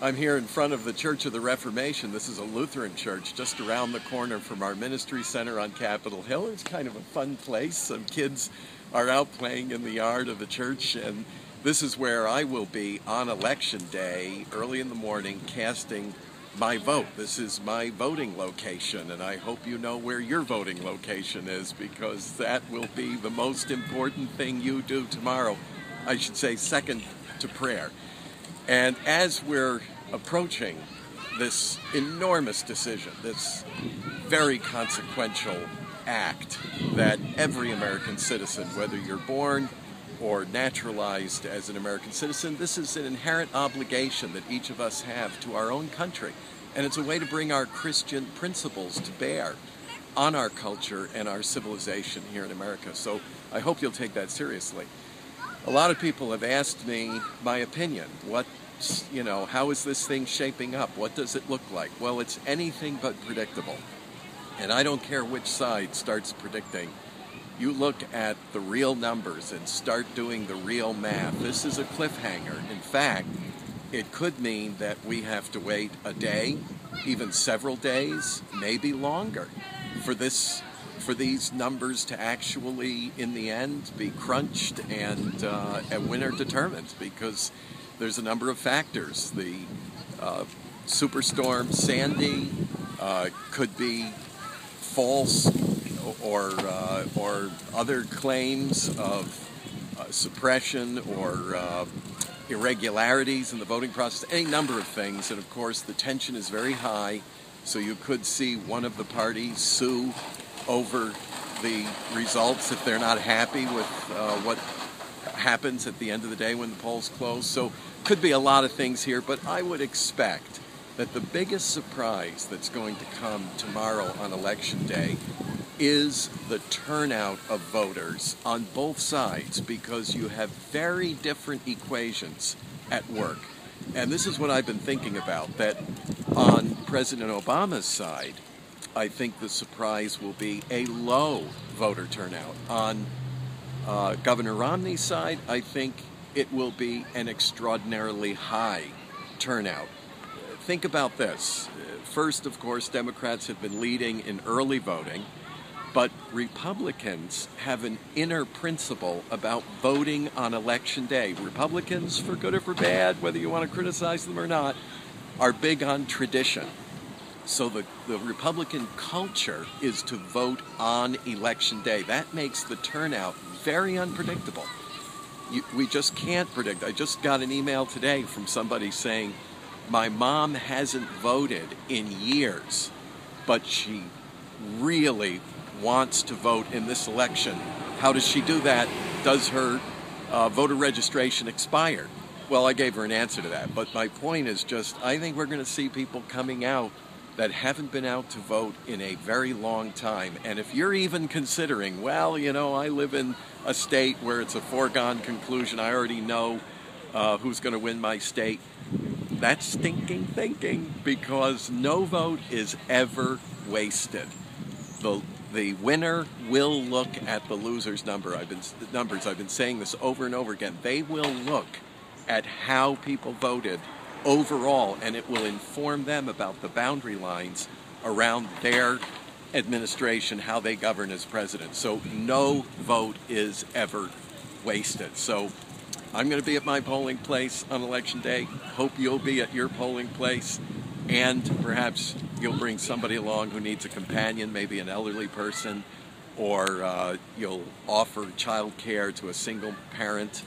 I'm here in front of the Church of the Reformation. This is a Lutheran church just around the corner from our ministry center on Capitol Hill. It's kind of a fun place. Some kids are out playing in the yard of the church, and this is where I will be on election day, early in the morning, casting my vote. This is my voting location, and I hope you know where your voting location is, because that will be the most important thing you do tomorrow. I should say second to prayer. And as we're approaching this enormous decision, this very consequential act that every American citizen, whether you're born or naturalized as an American citizen, this is an inherent obligation that each of us have to our own country. And it's a way to bring our Christian principles to bear on our culture and our civilization here in America. So I hope you'll take that seriously. A lot of people have asked me my opinion. How is this thing shaping up? What does it look like? Well, it's anything but predictable. And I don't care which side starts predicting. You look at the real numbers and start doing the real math. This is a cliffhanger. In fact, it could mean that we have to wait a day, even several days, maybe longer, for these numbers to actually, in the end, be crunched and a winner determined, because there's a number of factors. The superstorm Sandy could be false, or other claims of suppression or irregularities in the voting process, any number of things. And of course, the tension is very high, so you could see one of the parties sue over the results if they're not happy with what happens at the end of the day when the polls close. So could be a lot of things here, but I would expect that the biggest surprise that's going to come tomorrow on Election Day is the turnout of voters on both sides, because you have very different equations at work. And this is what I've been thinking about, that on President Obama's side, I think the surprise will be a low voter turnout. On Governor Romney's side, I think it will be an extraordinarily high turnout. Think about this. First, of course, Democrats have been leading in early voting, but Republicans have an inner principle about voting on Election Day. Republicans, for good or for bad, whether you want to criticize them or not, are big on tradition. So the Republican culture is to vote on Election Day. That makes the turnout very unpredictable. We just can't predict. I just got an email today from somebody saying, my mom hasn't voted in years, but she really wants to vote in this election. How does she do that? Does her voter registration expire? Well, I gave her an answer to that. But my point is just, I think we're going to see people coming out that haven't been out to vote in a very long time. And if you're even considering, well, I live in a state where it's a foregone conclusion, I already know who's going to win my state, that's stinking thinking, because no vote is ever wasted. The winner will look at the loser's numbers. I've been saying this over and over again. They will look at how people voted overall, and it will inform them about the boundary lines around their administration, how they govern as president. So no vote is ever wasted. So I'm going to be at my polling place on Election Day. Hope you'll be at your polling place, and perhaps you'll bring somebody along who needs a companion, maybe an elderly person, or you'll offer child care to a single parent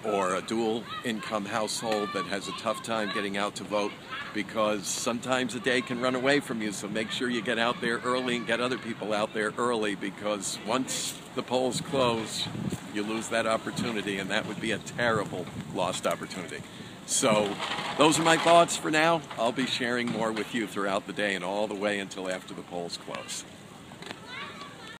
or a dual income household that has a tough time getting out to vote, because sometimes a day can run away from you. So make sure you get out there early and get other people out there early, because once the polls close, you lose that opportunity, and that would be a terrible lost opportunity. So those are my thoughts for now. I'll be sharing more with you throughout the day and all the way until after the polls close.